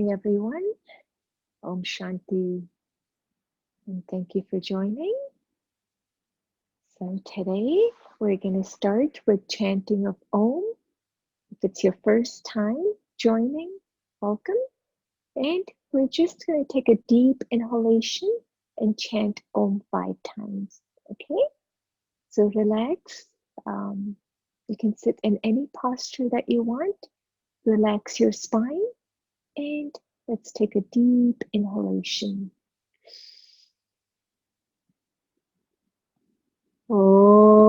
morning, everyone. Om Shanti, and thank you for joining. So, today we're going to start with chanting of Om. If it's your first time joining, welcome. And we're just going to take a deep inhalation and chant Om 5 times. Okay? So, relax. You can sit in any posture that you want. Relax your spine, and let's take a deep inhalation. Oh.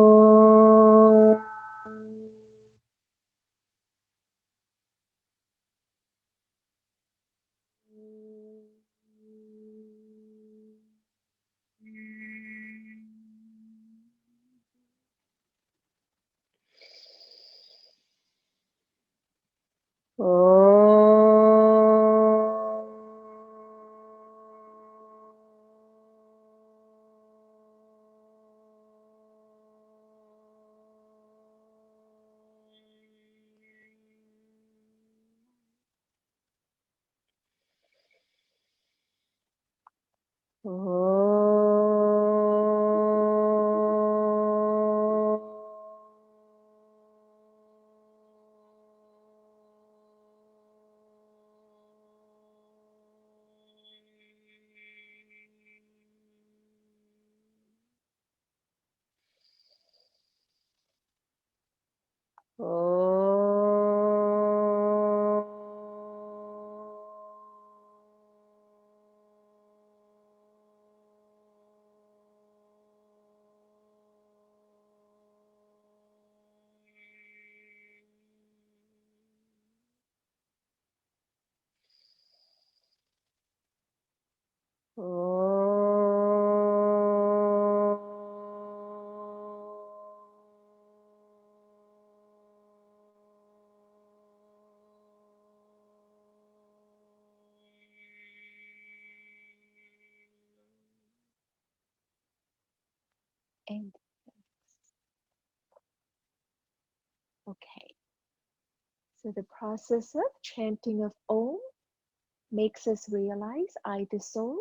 And okay, so the process of chanting of Om makes us realize I, the soul,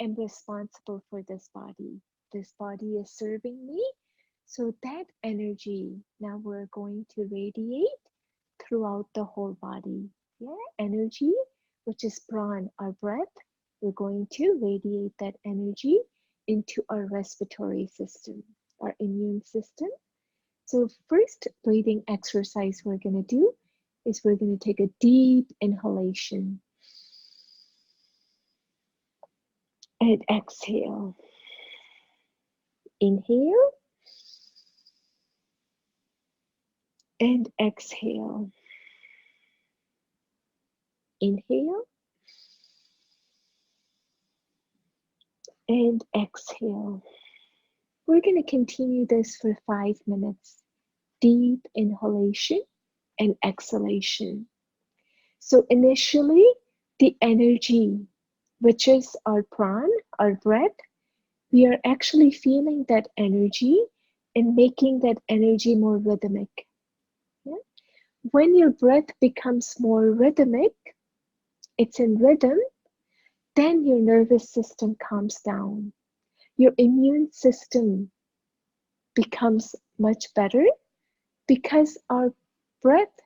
am responsible for this body. This body is serving me. So that energy now we're going to radiate throughout the whole body. Yeah, energy, which is pran, our breath, we're going to radiate that energy into our respiratory system, our immune system. So first breathing exercise we're going to do is we're going to take a deep inhalation and exhale. Inhale and exhale. Inhale and exhale. We're going to continue this for 5 minutes. Deep inhalation and exhalation. So initially, the energy, which is our pran, our breath, we are actually feeling that energy and making that energy more rhythmic. Yeah? When your breath becomes more rhythmic, it's in rhythm, then your nervous system calms down. Your immune system becomes much better because our breath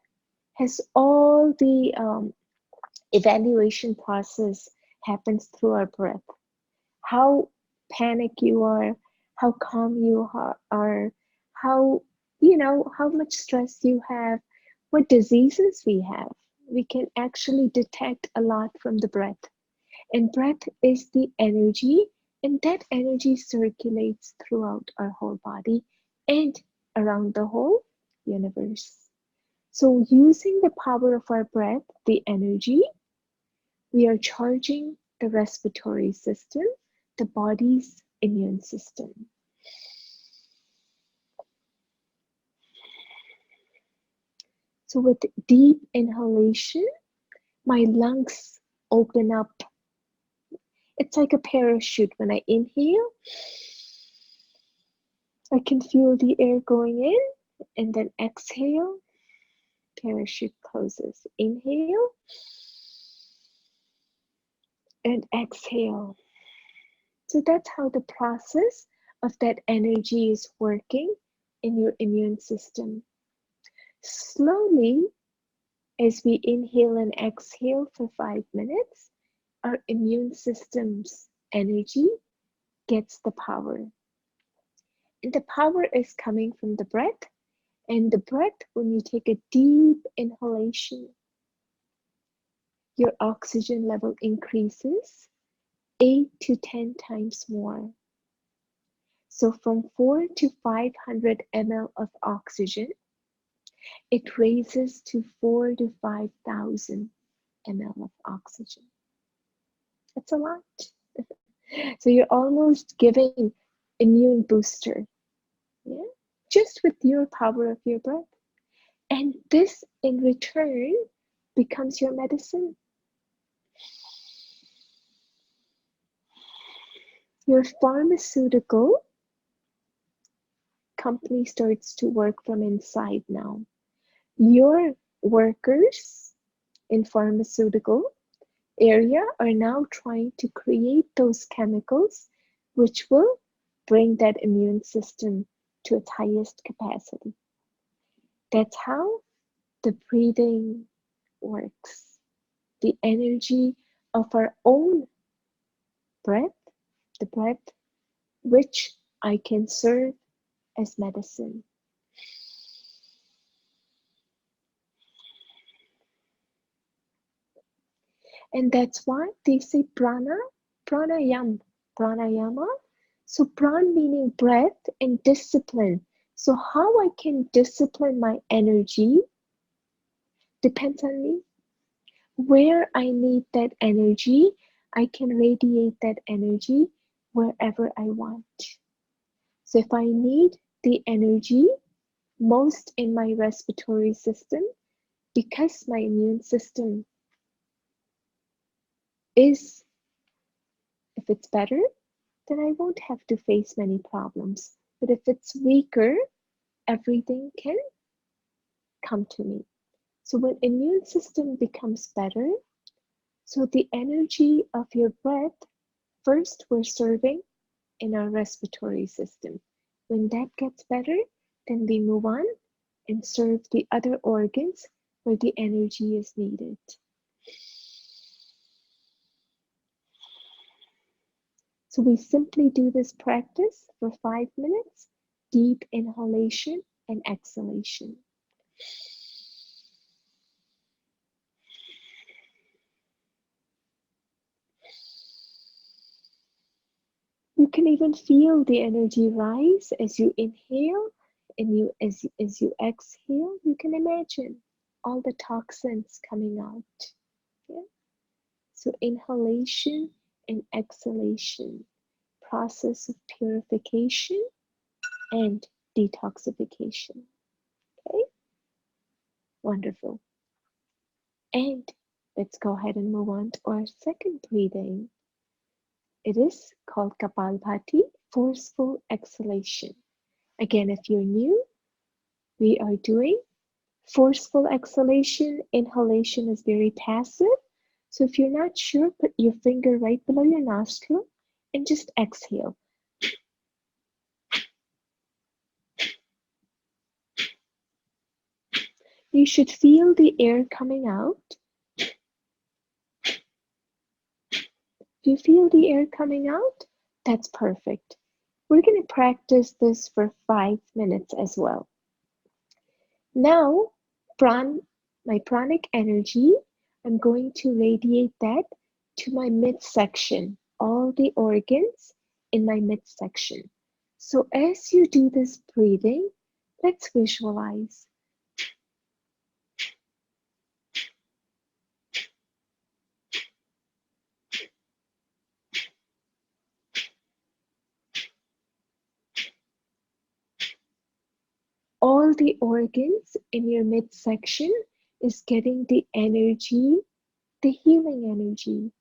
has all the evaluation process happens through our breath. How panic you are, how calm you are, how how much stress you have, what diseases we have. We can actually detect a lot from the breath. And breath is the energy, and that energy circulates throughout our whole body and around the whole universe. So, using the power of our breath, the energy, we are charging the respiratory system, the body's immune system. So, with deep inhalation, my lungs open up. It's like a parachute. When I inhale, I can feel the air going in, and then exhale, parachute closes. Inhale, and exhale. So that's how the process of that energy is working in your immune system. Slowly, as we inhale and exhale for 5 minutes, our immune system's energy gets the power. And the power is coming from the breath. And the breath, when you take a deep inhalation, your oxygen level increases 8 to 10 times more. So from 4 to 500 ml of oxygen, it raises to 4 to 5,000 ml of oxygen. That's a lot. So you're almost giving immune booster, yeah, just with your power of your breath. And this in return becomes your medicine. Your pharmaceutical company starts to work from inside now. Your workers in pharmaceutical area are now trying to create those chemicals which will bring that immune system to its highest capacity. That's how the breathing works. The energy of our own breath, the breath which I can serve as medicine. And that's why they say pranayama. So pran meaning breath and discipline. So how I can discipline my energy depends on me. Where I need that energy, I can radiate that energy wherever I want. So if I need the energy most in my respiratory system, because my immune system is, if it's better, then I won't have to face many problems. But if it's weaker, everything can come to me. So when immune system becomes better, so the energy of your breath, first we're serving in our respiratory system. When that gets better, then we move on and serve the other organs where the energy is needed. So we simply do this practice for 5 minutes, deep inhalation and exhalation. You can even feel the energy rise as you inhale and as you exhale, you can imagine all the toxins coming out. Yeah? So inhalation and exhalation, process of purification and detoxification. Okay, wonderful. And let's go ahead and move on to our second breathing. It is called Kapalbhati, forceful exhalation. Again, if you're new, we are doing forceful exhalation. Inhalation is very passive. So if you're not sure, put your finger right below your nostril and just exhale. You should feel the air coming out. If you feel the air coming out, that's perfect. We're going to practice this for 5 minutes as well. Now, my pranic energy, I'm going to radiate that to my midsection, all the organs in my midsection. So as you do this breathing, let's visualize. All the organs in your midsection is getting the energy, the healing energy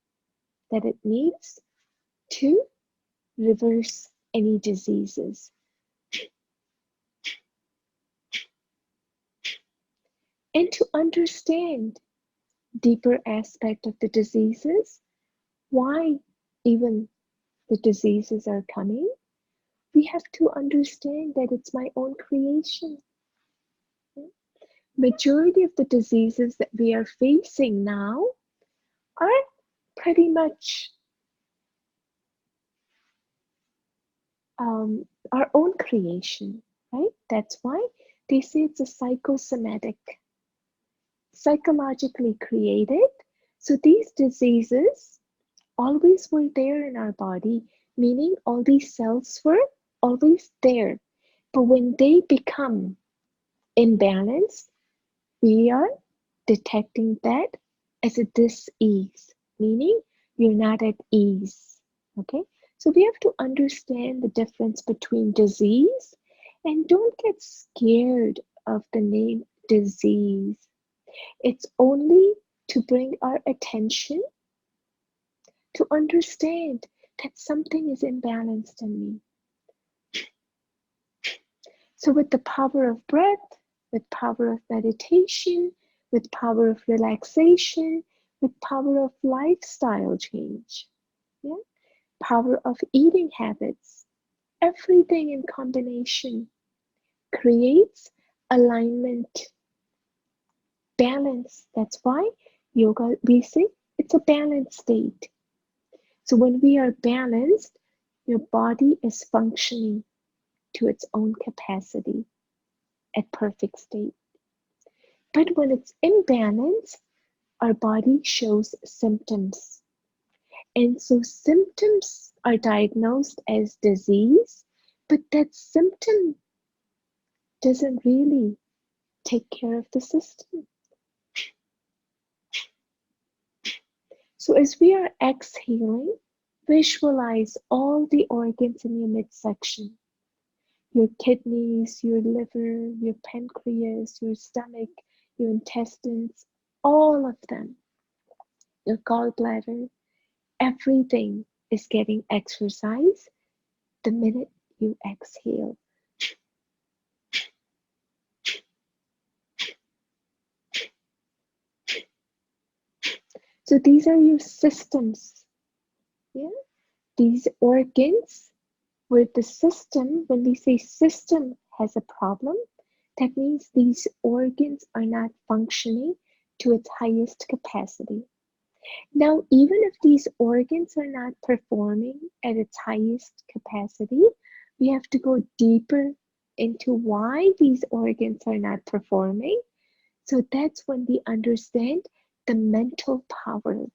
that it needs to reverse any diseases. And to understand deeper aspect of the diseases, why even the diseases are coming, we have to understand that it's my own creation. Majority of the diseases that we are facing now are pretty much our own creation, right? That's why they say it's a psychosomatic, psychologically created. So these diseases always were there in our body, meaning all these cells were always there. But when they become imbalanced, we are detecting that as a dis-ease, meaning you're not at ease. Okay, so we have to understand the difference between disease, and don't get scared of the name disease. It's only to bring our attention to understand that something is imbalanced in me. So with the power of breath, with power of meditation, with power of relaxation, with power of lifestyle change, yeah? Power of eating habits, everything in combination creates alignment, balance. That's why yoga, we say it's a balanced state. So when we are balanced, your body is functioning to its own capacity at perfect state. But when it's imbalanced, our body shows symptoms. And so symptoms are diagnosed as disease, but that symptom doesn't really take care of the system. So as we are exhaling, visualize all the organs in your midsection. Your kidneys, your liver, your pancreas, your stomach, your intestines, all of them, your gallbladder, everything is getting exercise the minute you exhale. So these are your systems. Yeah? These organs, where the system, when we say system has a problem, that means these organs are not functioning to its highest capacity. Now, even if these organs are not performing at its highest capacity, we have to go deeper into why these organs are not performing. So that's when we understand the mental power,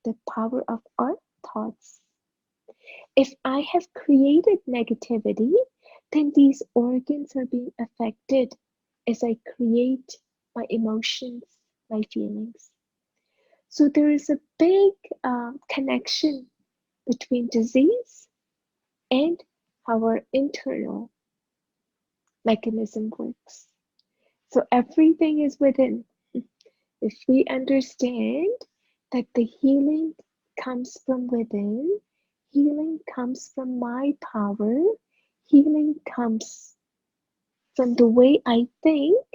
the power of our thoughts. If I have created negativity, then these organs are being affected as I create my emotions, my feelings. So there is a big connection between disease and how our internal mechanism works. So everything is within. If we understand that the healing comes from within, healing comes from my power, healing comes from the way I think,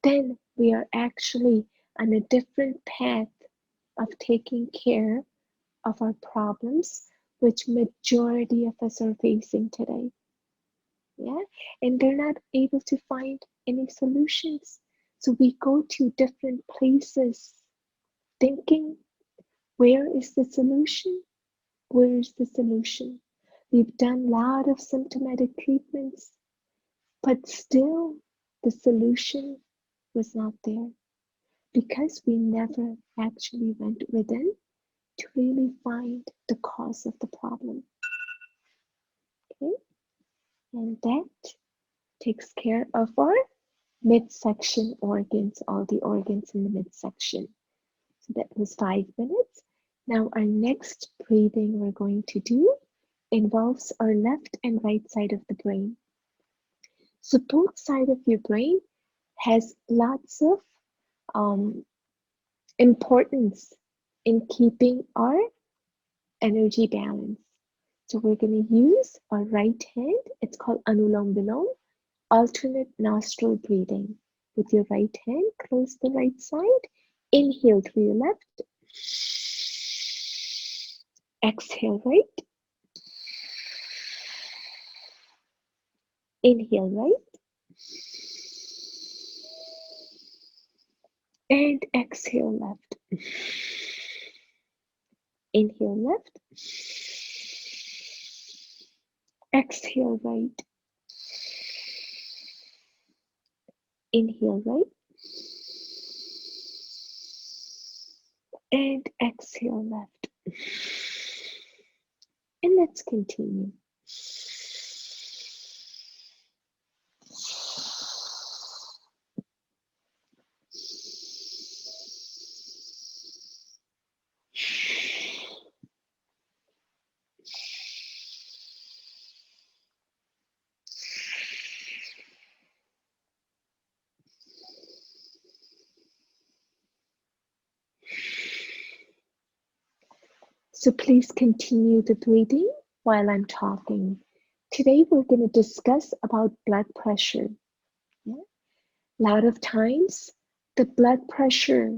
then we are actually on a different path of taking care of our problems, which majority of us are facing today. Yeah, and they're not able to find any solutions. So we go to different places thinking, where is the solution? Where is the solution? We've done a lot of symptomatic treatments, but still the solution was not there because we never actually went within to really find the cause of the problem. Okay, and that takes care of our midsection organs, all the organs in the midsection. So that was 5 minutes. Now our next breathing we're going to do involves our left and right side of the brain. So both side of your brain has lots of importance in keeping our energy balance. So we're going to use our right hand. It's called Anulom Vilom, alternate nostril breathing. With your right hand, close the right side. Inhale through your left. exhale right, inhale right, and exhale left. Inhale left, exhale right, inhale right, and exhale left. And let's continue. So please continue the breathing while I'm talking. Today we're going to discuss about blood pressure. Yeah? A lot of times the blood pressure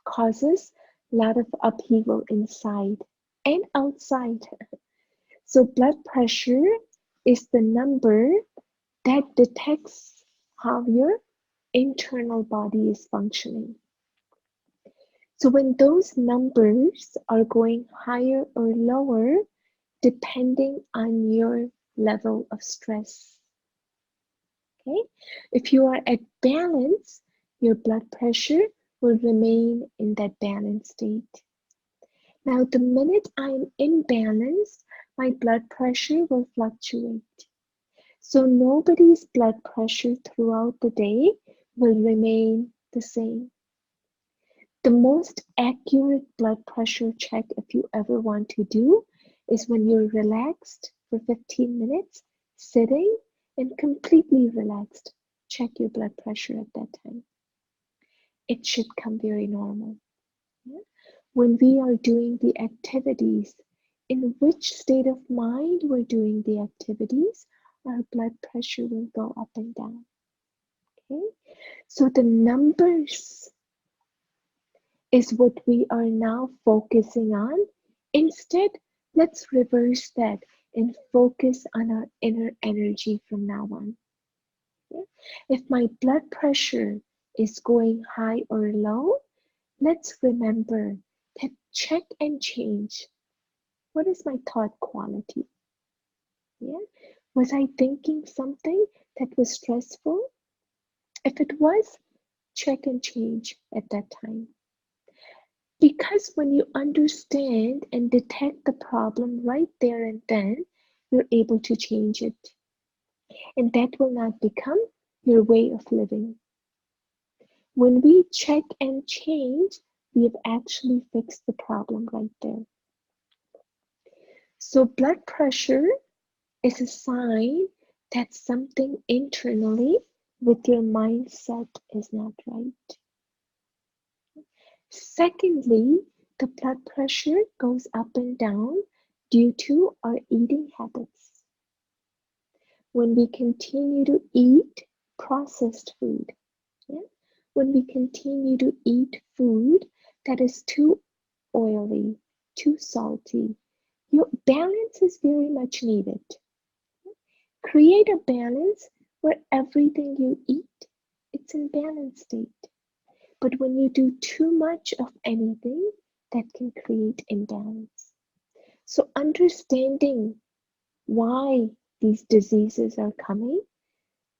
causes a lot of upheaval inside and outside. So blood pressure is the number that detects how your internal body is functioning. So when those numbers are going higher or lower, depending on your level of stress. Okay? If you are at balance, your blood pressure will remain in that balanced state. Now, the minute I'm imbalanced, my blood pressure will fluctuate. So nobody's blood pressure throughout the day will remain the same. The most accurate blood pressure check, if you ever want to do, is when you're relaxed for 15 minutes, sitting and completely relaxed. Check your blood pressure at that time. It should come very normal. Yeah? When we are doing the activities, in which state of mind we're doing the activities, our blood pressure will go up and down. Okay? So the numbers is what we are now focusing on. Instead, let's reverse that and focus on our inner energy from now on. Okay? If my blood pressure is going high or low, let's remember that check and change. What is my thought quality? Yeah? Was I thinking something that was stressful? If it was, check and change at that time. Because when you understand and detect the problem right there and then, you're able to change it. And that will not become your way of living. When we check and change, we have actually fixed the problem right there. So, blood pressure is a sign that something internally with your mindset is not right. Secondly, the blood pressure goes up and down due to our eating habits. When we continue to eat processed food, yeah? When we continue to eat food that is too oily, too salty, your balance is very much needed. Create a balance where everything you eat, it's in balanced state. But when you do too much of anything, that can create imbalance. So understanding why these diseases are coming,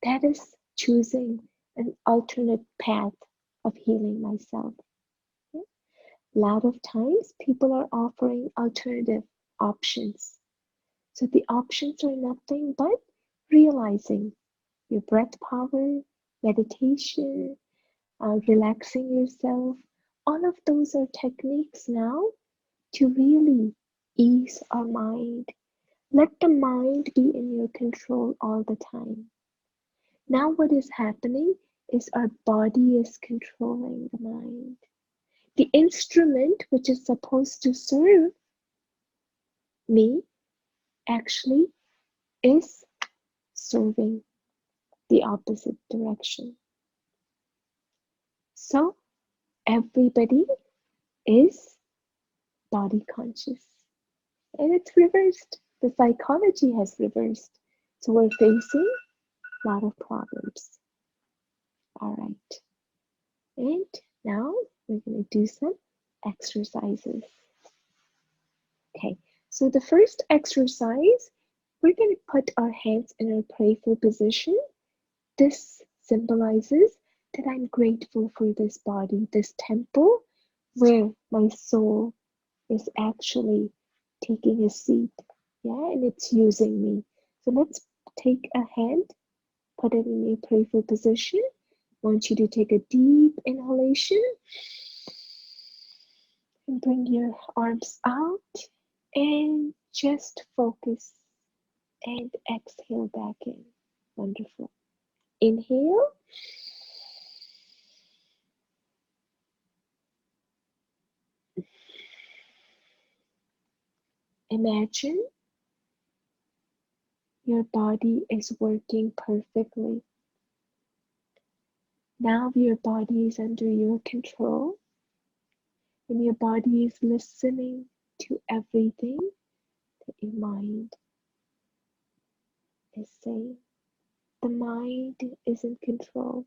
that is choosing an alternate path of healing myself. Okay? A lot of times people are offering alternative options. So the options are nothing but realizing your breath power, meditation, relaxing yourself. All of those are techniques now to really ease our mind. Let the mind be in your control all the time. Now, what is happening is our body is controlling the mind. The instrument which is supposed to serve me actually is serving the opposite direction. So, everybody is body conscious. And it's reversed. The psychology has reversed. So we're facing a lot of problems. All right. And now we're going to do some exercises. Okay. So the first exercise, we're going to put our hands in a playful position. This symbolizes that I'm grateful for this body, this temple where my soul is actually taking a seat. Yeah, and it's using me. So let's take a hand, put it in a playful position. I want you to take a deep inhalation and bring your arms out and just focus and exhale back in. Wonderful. Inhale. Imagine your body is working perfectly. Now your body is under your control and your body is listening to everything that your mind is saying. The mind is in control.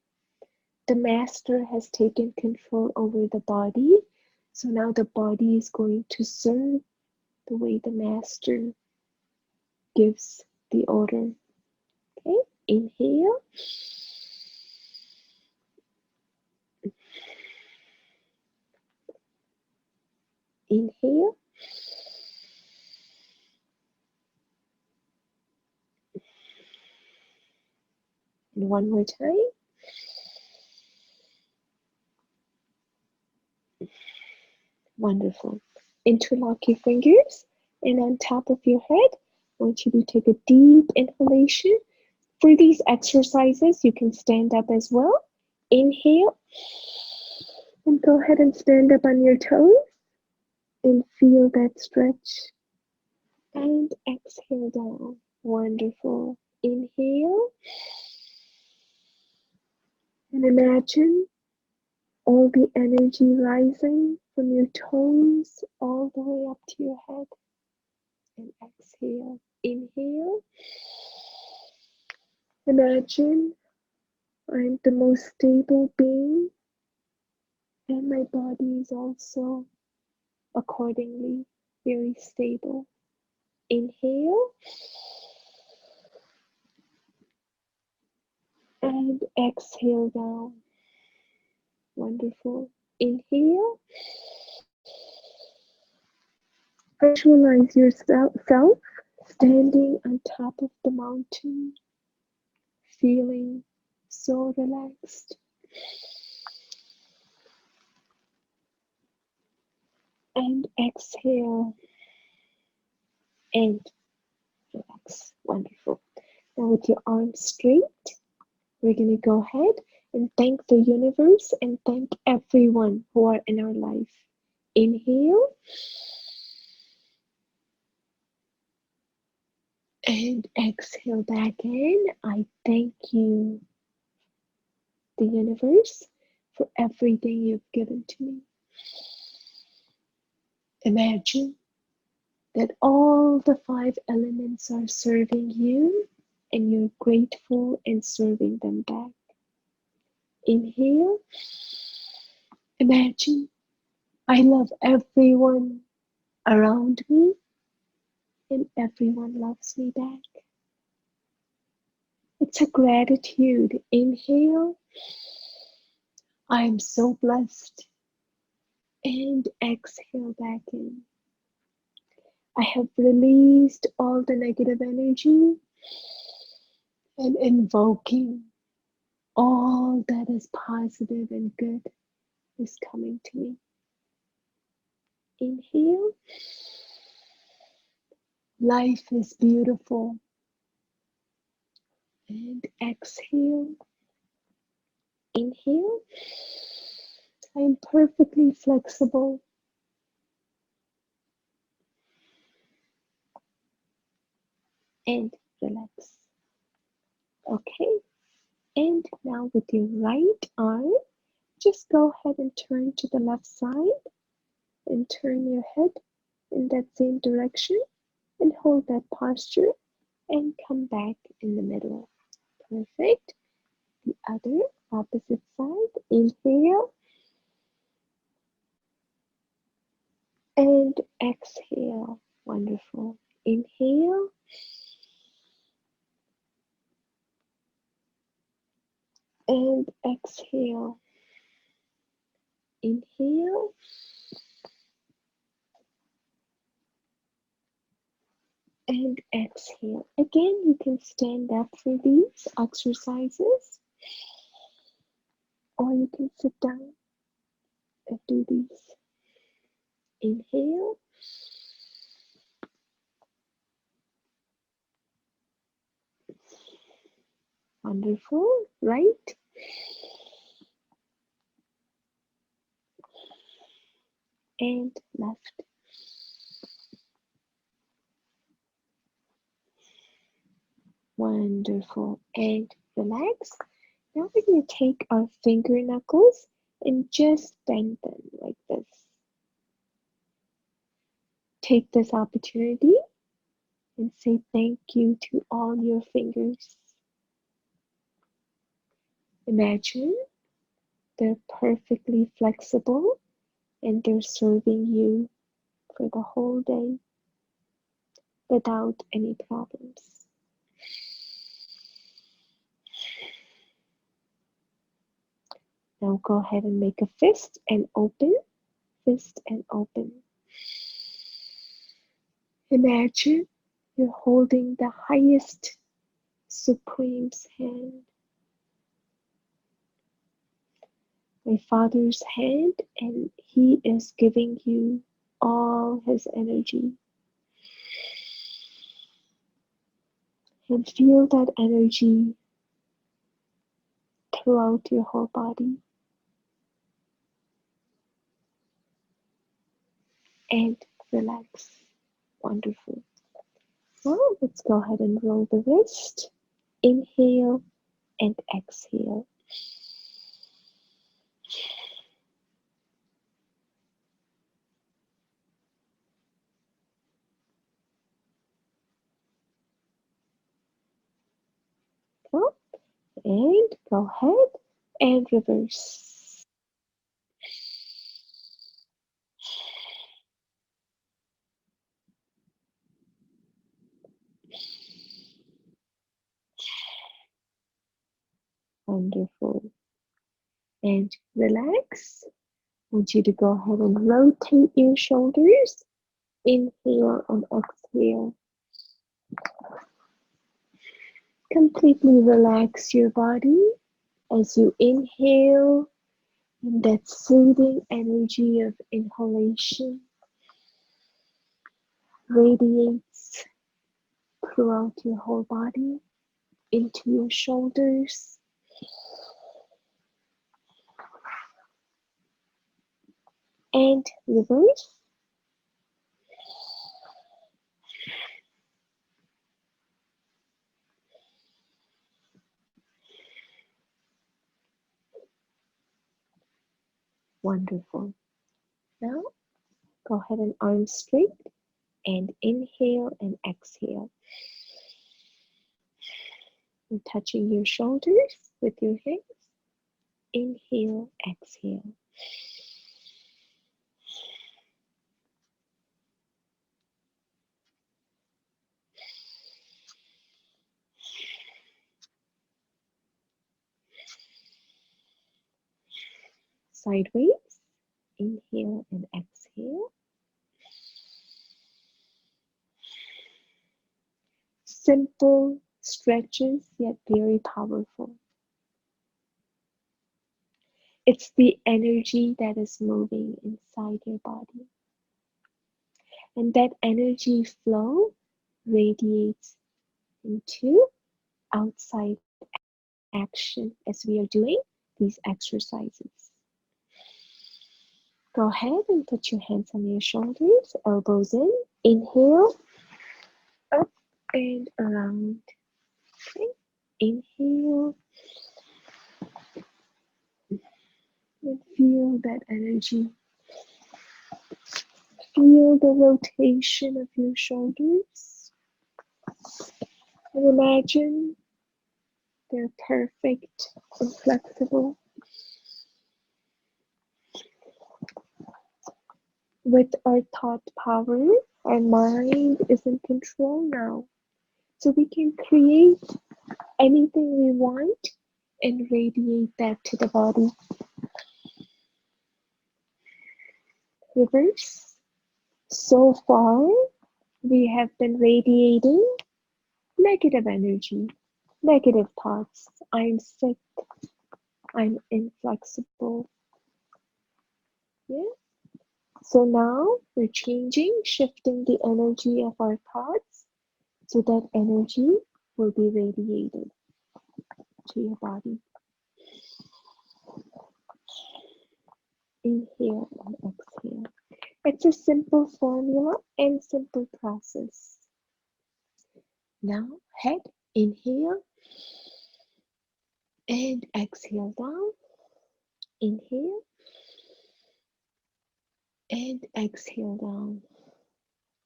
The master has taken control over the body. So now the body is going to serve the way the master gives the order. Okay, inhale. Inhale. And one more time. Wonderful. Interlock your fingers and on top of your head, I want you to take a deep inhalation. For these exercises, you can stand up as well. Inhale and go ahead and stand up on your toes and feel that stretch. And exhale down. Wonderful. Inhale and imagine all the energy rising from your toes all the way up to your head. And exhale. Inhale. Imagine I'm the most stable being and my body is also accordingly very stable. Inhale and exhale down. Wonderful. Inhale. Visualize yourself standing on top of the mountain, feeling so relaxed. And exhale and relax. Wonderful. Now with your arms straight, we're going to go ahead and thank the universe and thank everyone who are in our life. Inhale and exhale back in. I thank you, the universe, for everything you've given to me. Imagine that all the five elements are serving you and you're grateful and serving them back. Inhale. Imagine I love everyone around me and everyone loves me back. It's a gratitude. Inhale. I am so blessed. And exhale back in. I have released all the negative energy and invoking all that is positive and good is coming to me. Inhale. Life is beautiful. And exhale. Inhale. I am perfectly flexible. And relax. Okay. And now with your right arm, just go ahead and turn to the left side and turn your head in that same direction. and hold that posture and come back in the middle. Perfect. The other opposite side. Inhale and exhale. Wonderful. Inhale and exhale. Inhale and exhale. Again, you can stand up for these exercises, or you can sit down and do these. Inhale Wonderful. Right and left. Wonderful. And relax. Now we're going to take our finger knuckles and just bend them like this. Take this opportunity and say thank you to all your fingers. Imagine they're perfectly flexible and they're serving you for the whole day without any problems. Now go ahead and make a fist and open, fist and open. Imagine you're holding the highest Supreme's hand, my Father's hand, and He is giving you all His energy. And feel that energy throughout your whole body. And relax. Wonderful. Now let's go ahead and roll the wrist. Inhale and exhale. Up and go ahead and reverse. Wonderful. And relax. I want you to go ahead and rotate your shoulders. Inhale and exhale. Completely relax your body as you inhale in that soothing energy of inhalation radiates throughout your whole body into your shoulders. And reverse. Wonderful. Now go ahead and arms straight and inhale and exhale. And touching your shoulders with your hands. Inhale, exhale. Sideways. Inhale and exhale. Simple stretches, yet very powerful. It's the energy that is moving inside your body. And that energy flow radiates into outside action as we are doing these exercises. Go ahead and put your hands on your shoulders, elbows in. Inhale, up and around. Okay. Inhale and feel that energy feel the rotation of your shoulders and imagine they're perfect and flexible. With our thought power, our mind is in control now. So we can create anything we want and radiate that to the body. Reverse. So far, we have been radiating negative energy, negative thoughts. I'm sick. I'm inflexible. Yeah. So now we're changing, shifting the energy of our thoughts so that energy will be radiated to your body. Inhale and exhale. It's a simple formula and simple process. Now head, inhale and exhale down. Inhale and exhale down.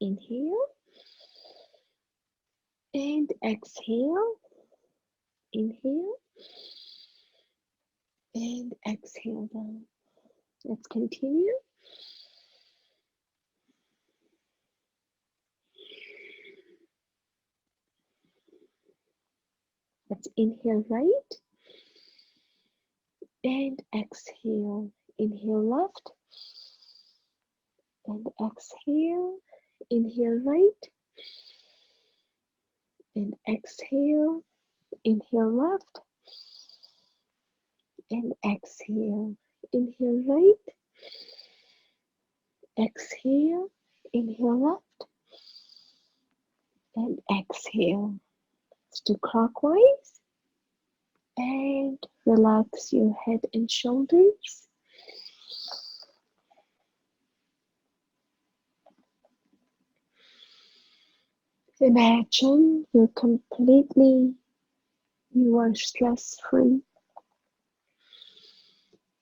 Inhale and exhale. Inhale and exhale down. Let's continue. Let's inhale right and exhale. Inhale left and exhale. Inhale right and exhale. Inhale left and exhale. Inhale right, exhale. Inhale left and exhale. Let's do clockwise and relax your head and shoulders. Imagine you are stress-free.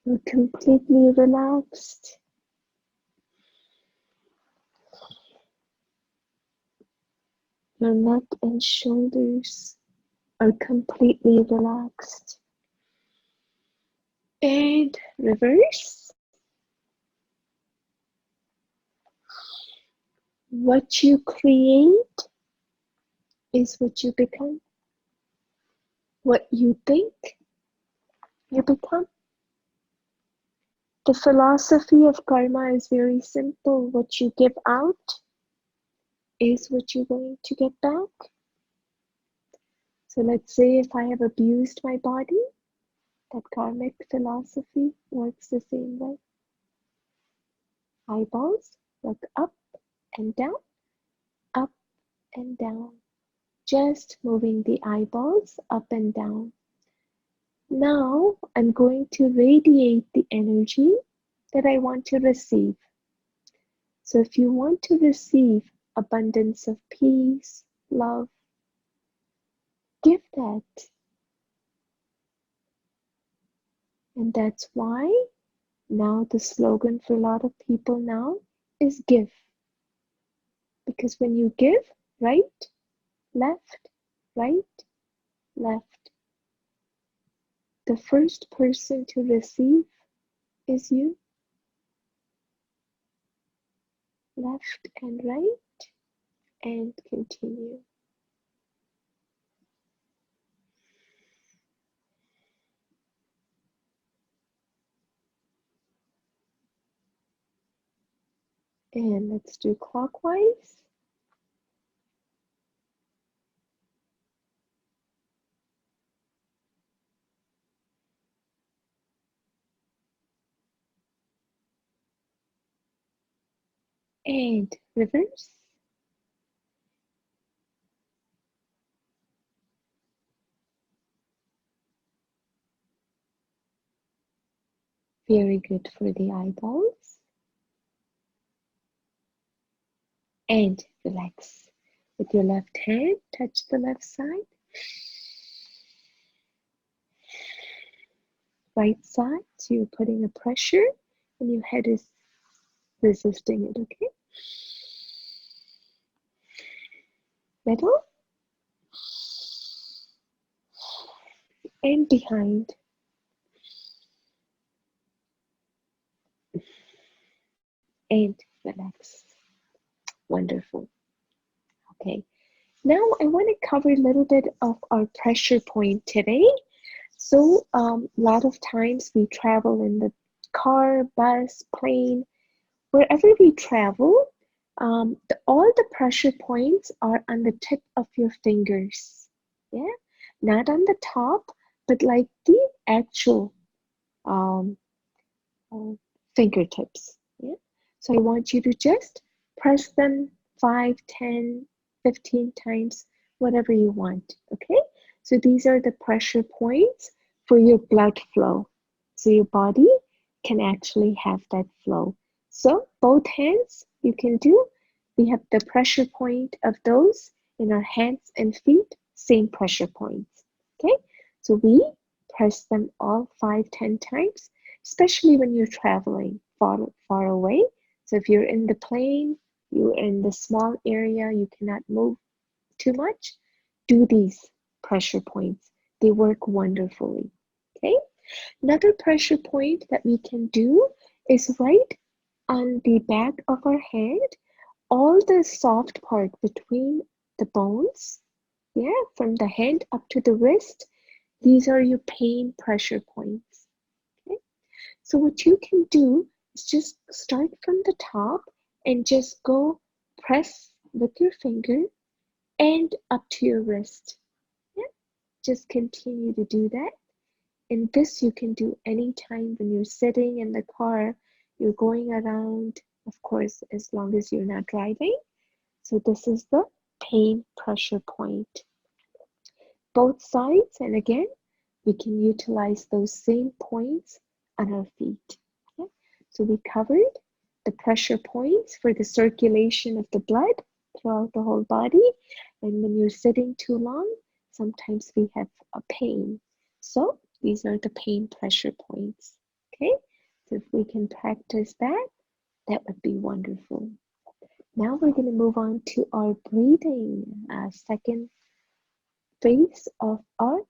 You're completely relaxed. Your neck and shoulders are completely relaxed. And reverse. What you create is what you become. What you think, you become. The philosophy of karma is very simple. What you give out is what you're going to get back. So let's say if I have abused my body, that karmic philosophy works the same way. Eyeballs look up and down, up and down. Just moving the eyeballs up and down. Now I'm going to radiate the energy that I want to receive. So if you want to receive abundance of peace, love, give that. And that's why now the slogan for a lot of people now is give. Because when you give, right, left, the first person to receive is you. Left and right, and continue. And let's do clockwise. And reverse. Very good for the eyeballs. And relax. With your left hand, touch the left side. Right side, so you're putting a pressure and your head is resisting it, okay? Middle and behind. And relax. Wonderful. Okay. Now I want to cover a little bit of our pressure point today. So a lot of times we travel in the car, bus, plane, wherever we travel, all the pressure points are on the tip of your fingers. Yeah, not on the top, but like the actual um, uh, fingertips. Yeah. So I want you to just press them 5, 10, 15 times, whatever you want. Okay. So these are the pressure points for your blood flow. So your body can actually have that flow. So both hands you can do. We have the pressure point of those in our hands and feet, same pressure points. Okay. So we press them all 5, 10 times, especially when you're traveling far away. So if you're in the plane, you're in the small area, you cannot move too much, do these pressure points. They work wonderfully. Okay. Another pressure point that we can do is right on the back of our hand, all the soft part between the bones, yeah, from the hand up to the wrist. These are your pain pressure points. Okay. So what you can do is just start from the top and just go press with your finger and up to your wrist. Yeah, just continue to do that. And this you can do anytime when you're sitting in the car, you're going around, of course, as long as you're not driving. So this is the pain pressure point. Both sides, and again, we can utilize those same points on our feet. Okay? So we covered the pressure points for the circulation of the blood throughout the whole body. And when you're sitting too long, sometimes we have a pain. So these are the pain pressure points. Okay, so if we can practice that, that would be wonderful. Now we're going to move on to our breathing, second phase of our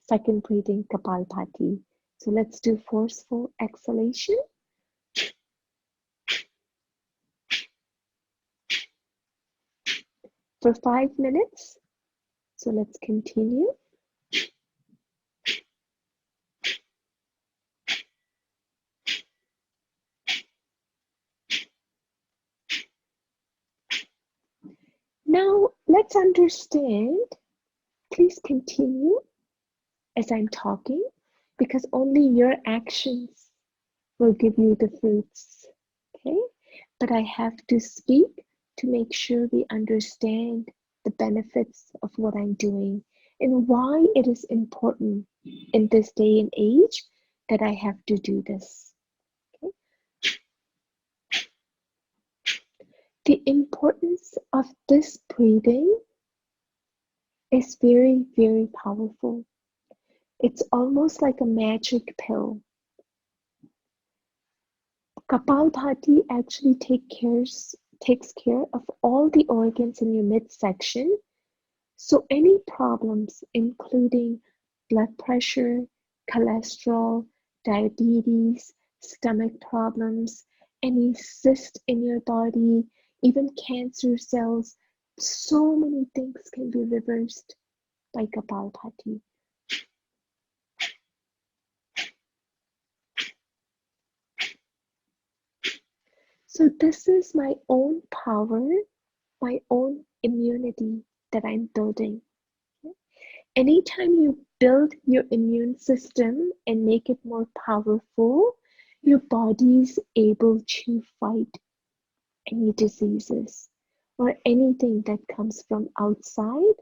second breathing, Kapalbhati. So let's do forceful exhalation for 5 minutes. So let's continue. Now let's understand. Please continue as I'm talking, because only your actions will give you the fruits. Okay? But I have to speak to make sure we understand the benefits of what I'm doing and why it is important in this day and age that I have to do this. Okay? The importance of this breathing is very, very powerful. It's almost like a magic pill. Kapalbhati actually takes care of all the organs in your midsection. So any problems, including blood pressure, cholesterol, diabetes, stomach problems, any cyst in your body, even cancer cells, so many things can be reversed by Kapalbhati. So this is my own power, my own immunity that I'm building. Anytime you build your immune system and make it more powerful, your body is able to fight any diseases or anything that comes from outside,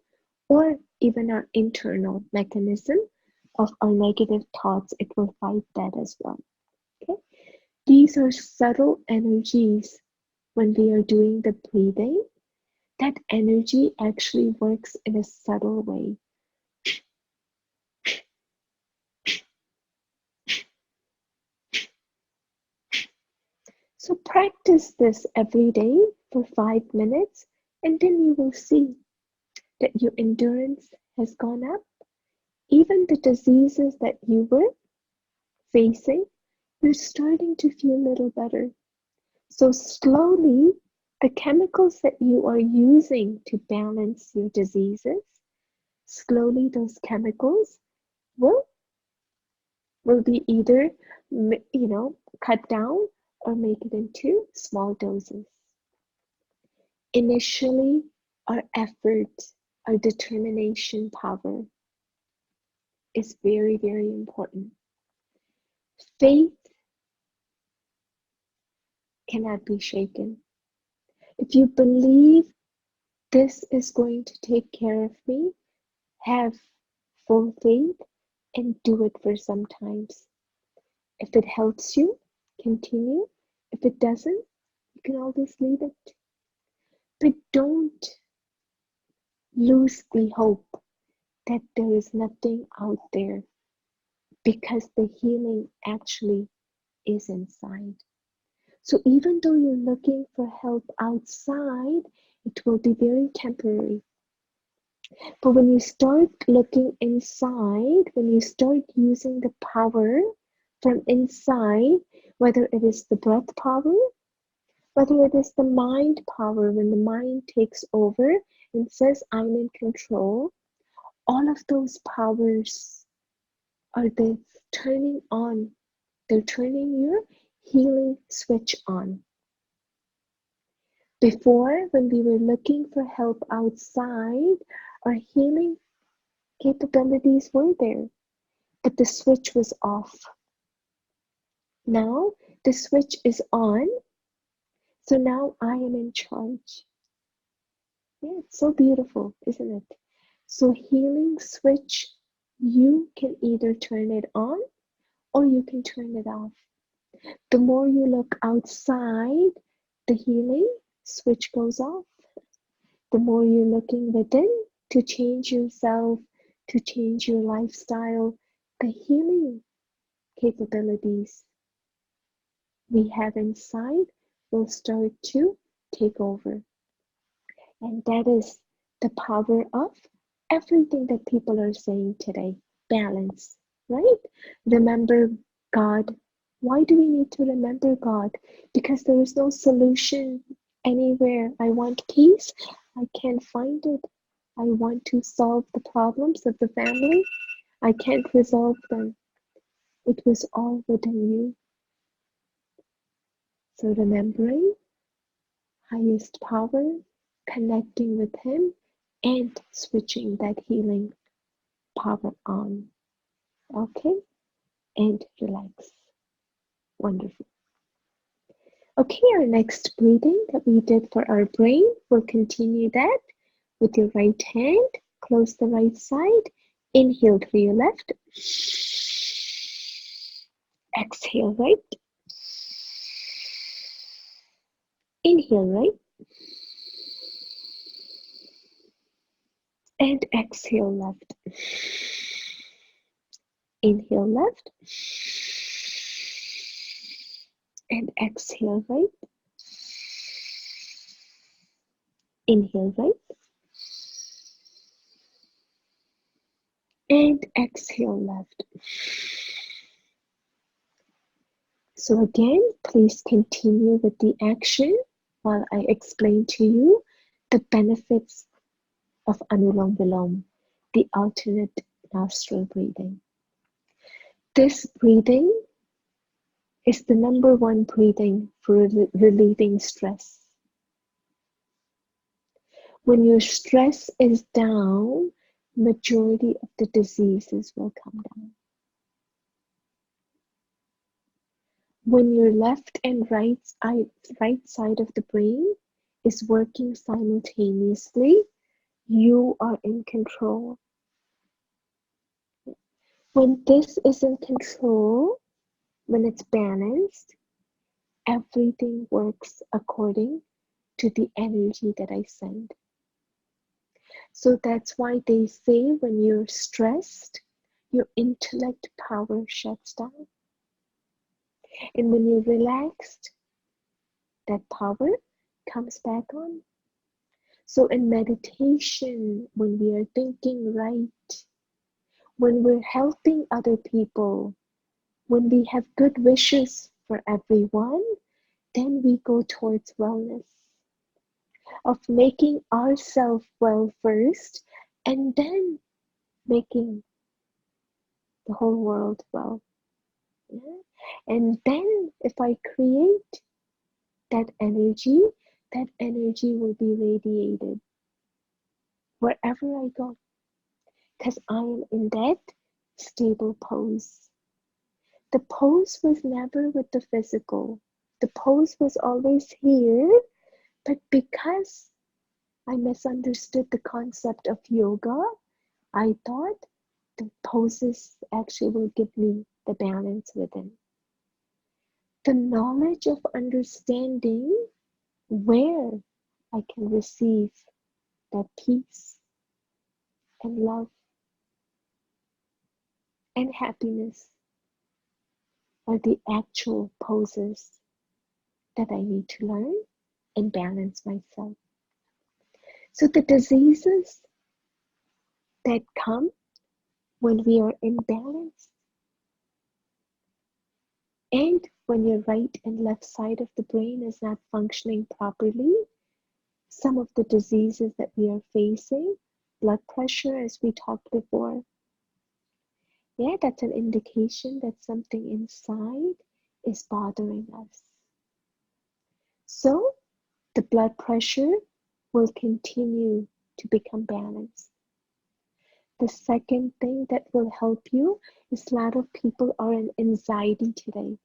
or even our internal mechanism of our negative thoughts. It will fight that as well. Okay? These are subtle energies when we are doing the breathing. That energy actually works in a subtle way. So practice this every day for 5 minutes, and then you will see that your endurance has gone up. Even the diseases that you were facing, you're starting to feel a little better. So slowly, the chemicals that you are using to balance your diseases, slowly those chemicals will be either cut down or make it into small doses. Initially, our effort, our determination power is very, very important. Faith cannot be shaken. If you believe this is going to take care of me, have full faith and do it for some times. If it helps you, continue. If it doesn't, you can always leave it. But don't lose the hope that there is nothing out there, because the healing actually is inside. So even though you're looking for help outside, it will be very temporary. But when you start looking inside, when you start using the power from inside, whether it is the breath power, whether it is the mind power, when the mind takes over and says, I'm in control, all of those powers are the turning on. They're turning your healing switch on. Before, when we were looking for help outside, our healing capabilities were there, but the switch was off. Now the switch is on, so now I am in charge. Yeah, it's so beautiful, isn't it? So healing switch, you can either turn it on or you can turn it off. The more you look outside, the healing switch goes off. The more you're looking within to change yourself, to change your lifestyle, the healing capabilities we have inside will start to take over. And that is the power of everything that people are saying today. Balance, right? Remember God. Why do we need to remember God? Because there is no solution anywhere. I want peace. I can't find it. I want to solve the problems of the family. I can't resolve them. It was all within you. So remembering highest power, connecting with Him, and switching that healing power on. Okay? And relax. Wonderful. Okay, our next breathing that we did for our brain, we'll continue that with your right hand. Close the right side. Inhale through your left. Exhale right. Inhale right. And exhale left. Inhale left. And exhale right. Inhale right. And exhale left. So again, please continue with the action while I explain to you the benefits of Anulom Vilom, the alternate nostril breathing. This breathing is the number one breathing for relieving stress. When your stress is down, majority of the diseases will come down. When your left and right side of the brain is working simultaneously, you are in control. When this is in control, when it's balanced, everything works according to the energy that I send. So that's why they say when you're stressed, your intellect power shuts down. And when you're relaxed, that power comes back on. So in meditation, when we are thinking right, when we're helping other people, when we have good wishes for everyone, then we go towards wellness, of making ourselves well first and then making the whole world well. Yeah? And then if I create that energy will be radiated wherever I go because I am in that stable pose. The pose was never with the physical. The pose was always here, but because I misunderstood the concept of yoga, I thought the poses actually will give me the balance within. The knowledge of understanding where I can receive that peace and love and happiness are the actual poses that I need to learn and balance myself. So the diseases that come when we are imbalanced and when your right and left side of the brain is not functioning properly, some of the diseases that we are facing, blood pressure, as we talked before, yeah, that's an indication that something inside is bothering us. So the blood pressure will continue to become balanced. The second thing that will help you is a lot of people are in anxiety today.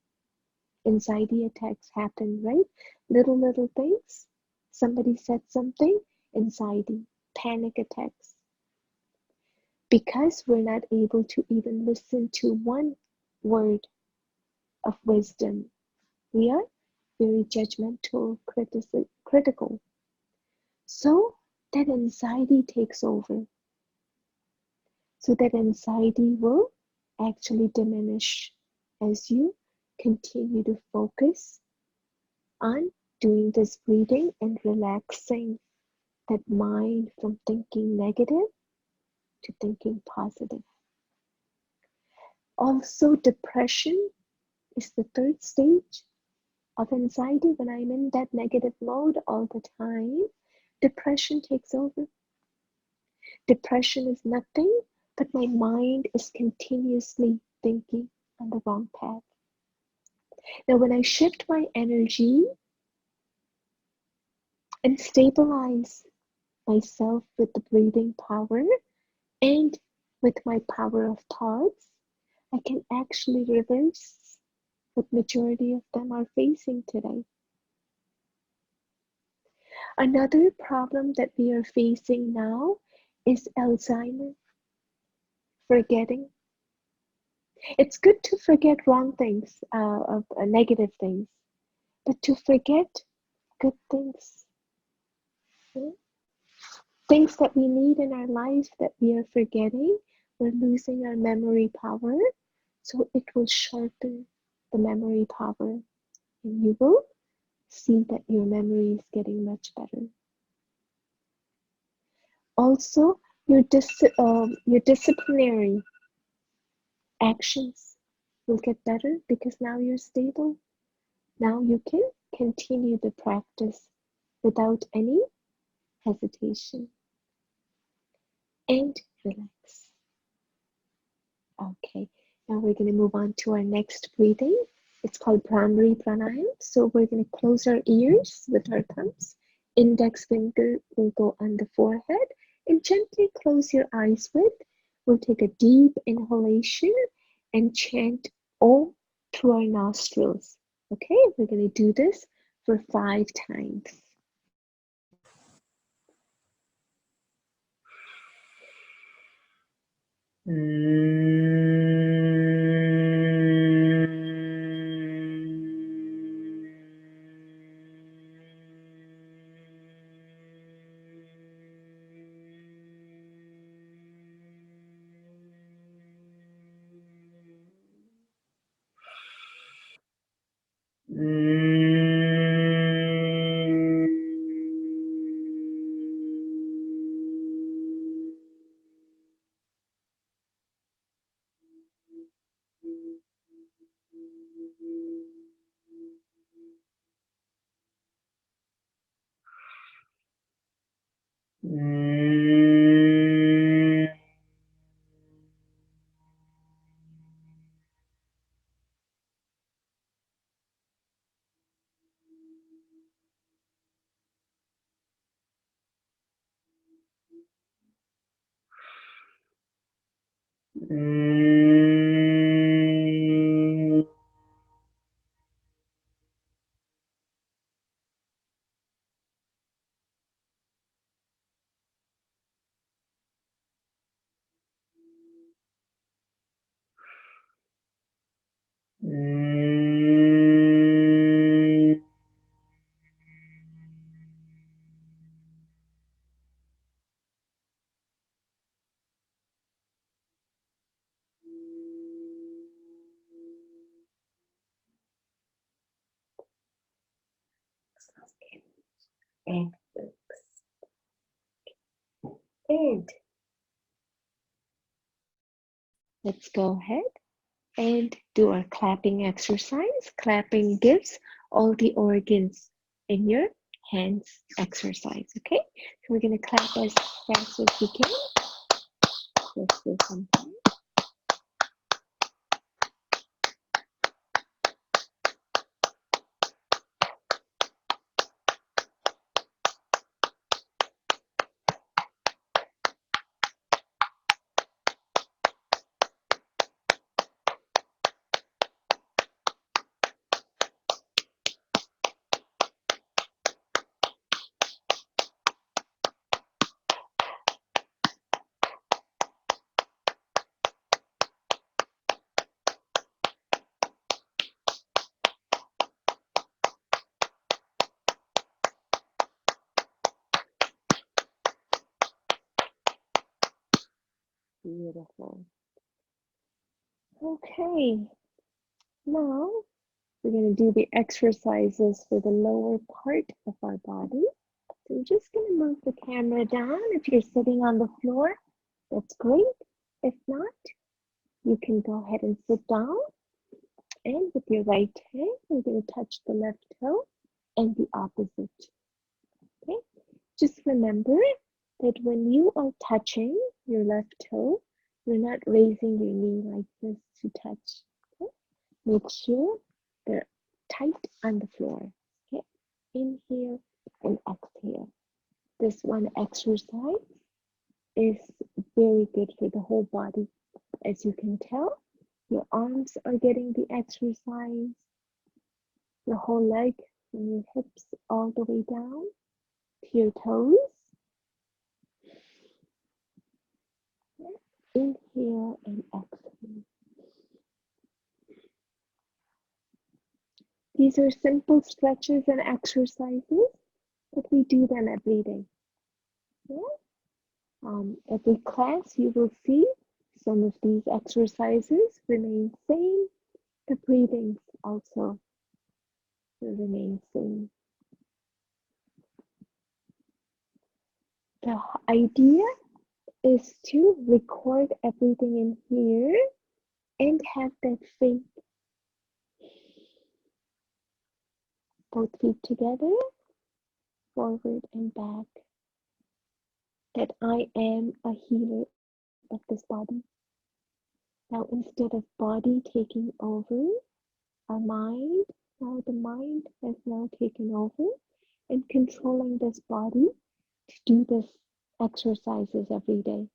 Anxiety attacks happen, right? Little things. Somebody said something, anxiety, panic attacks. Because we're not able to even listen to one word of wisdom, we are very judgmental, critical. So that anxiety takes over. So that anxiety will actually diminish as you continue to focus on doing this breathing and relaxing that mind from thinking negative to thinking positive. Also, depression is the third stage of anxiety. When I'm in that negative mode all the time, depression takes over. Depression is nothing but my mind is continuously thinking on the wrong path. Now, when I shift my energy and stabilize myself with the breathing power and with my power of thoughts, I can actually reverse what majority of them are facing today. Another problem that we are facing now is Alzheimer, forgetting. It's good to forget wrong things, negative things, but to forget good things, right? Things that we need in our life that we are forgetting, we're losing our memory power, so it will sharpen the memory power, and you will see that your memory is getting much better. Also, your disciplinary actions will get better because now you're stable. Now you can continue the practice without any hesitation and relax. Okay, now we're going to move on to our next breathing. It's called Bhramari Pranayam. So we're going to close our ears with our thumbs. Index finger will go on the forehead and gently close your eyes with. We'll take a deep inhalation and chant Om through our nostrils. Okay, we're going to do this for 5 times. And and let's go ahead and do our clapping exercise. Clapping gives all the organs in your hands exercise, okay? So we're gonna clap as fast as we can. Let's do something. Beautiful. Okay, now we're going to do the exercises for the lower part of our body. So I'm just going to move the camera down. If you're sitting on the floor, that's great. If not, you can go ahead and sit down. And with your right hand, you're going to touch the left toe and the opposite. Okay? Just remember that when you are touching your left toe, you're not raising your knee like this to touch. Okay? Make sure they're tight on the floor. Okay? Inhale and exhale. This one exercise is very good for the whole body. As you can tell, your arms are getting the exercise, your whole leg from your hips all the way down to your toes. Inhale and exhale. These are simple stretches and exercises, but we do them every day. Yeah? Every class you will see some of these exercises remain same. The breathings also will remain same. The idea is to record everything in here and have that faith. Both feet together, forward and back. That I am a healer of this body. Now, instead of body taking over our mind, now the mind has now taken over and controlling this body to do this exercises every day.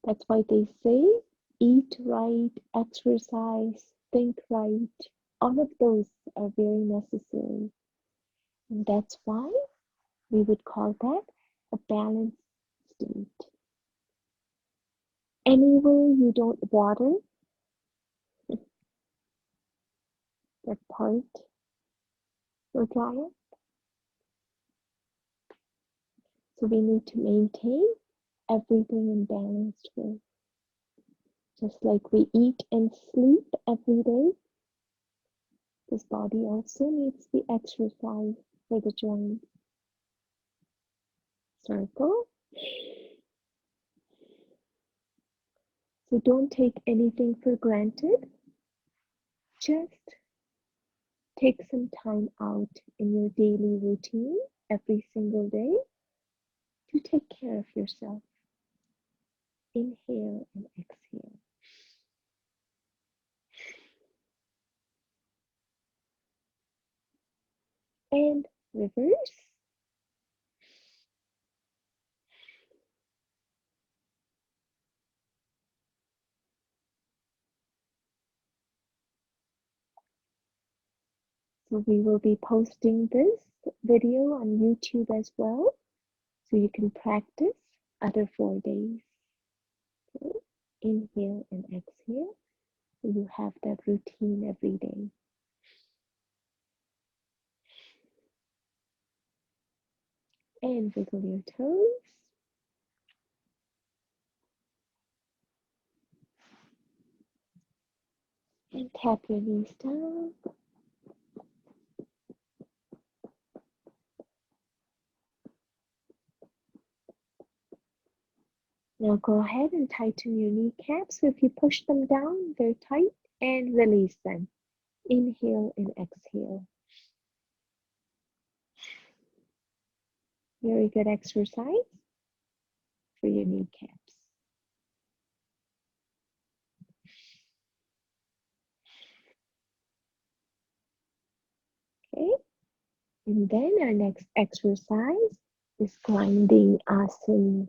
That's why they say eat right, exercise, think right. All of those are very necessary. And that's why we would call that a balanced state. Anywhere you don't water that part will dry up. So we need to maintain everything in balanced way. Just like we eat and sleep every day, this body also needs the exercise for the joints. Circle. So don't take anything for granted. Just take some time out in your daily routine every single day You take care of yourself. Inhale and exhale. And reverse. So we will be posting this video on YouTube as well, so you can practice other 4 days. Okay? Inhale and exhale. So you have that routine every day. And wiggle your toes. And tap your knees down. Now go ahead and tighten your kneecaps. So if you push them down, they're tight, and release them. Inhale and exhale. Very good exercise for your kneecaps. Okay, and then our next exercise is grinding asana.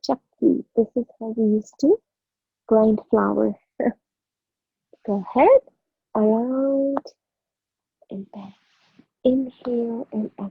Chakti. This is how we used to grind flour. Go ahead, around and back. Inhale and exhale.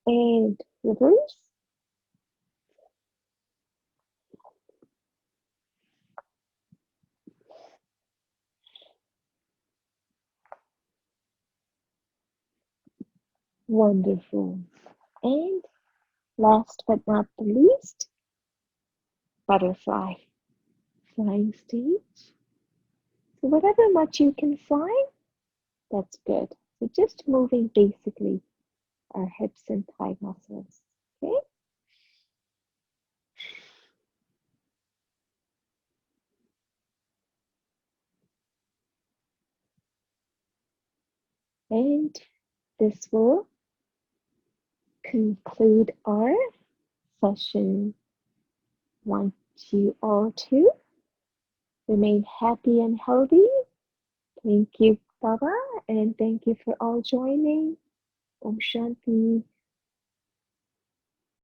And reverse. Wonderful. And last but not the least, butterfly. Flying stage. So whatever much you can fly, that's good. So just moving basically our hips and thigh muscles. Okay. And this will conclude our session. Want you all to remain happy and healthy. Thank you, Baba, and thank you for all joining. Om Shanti.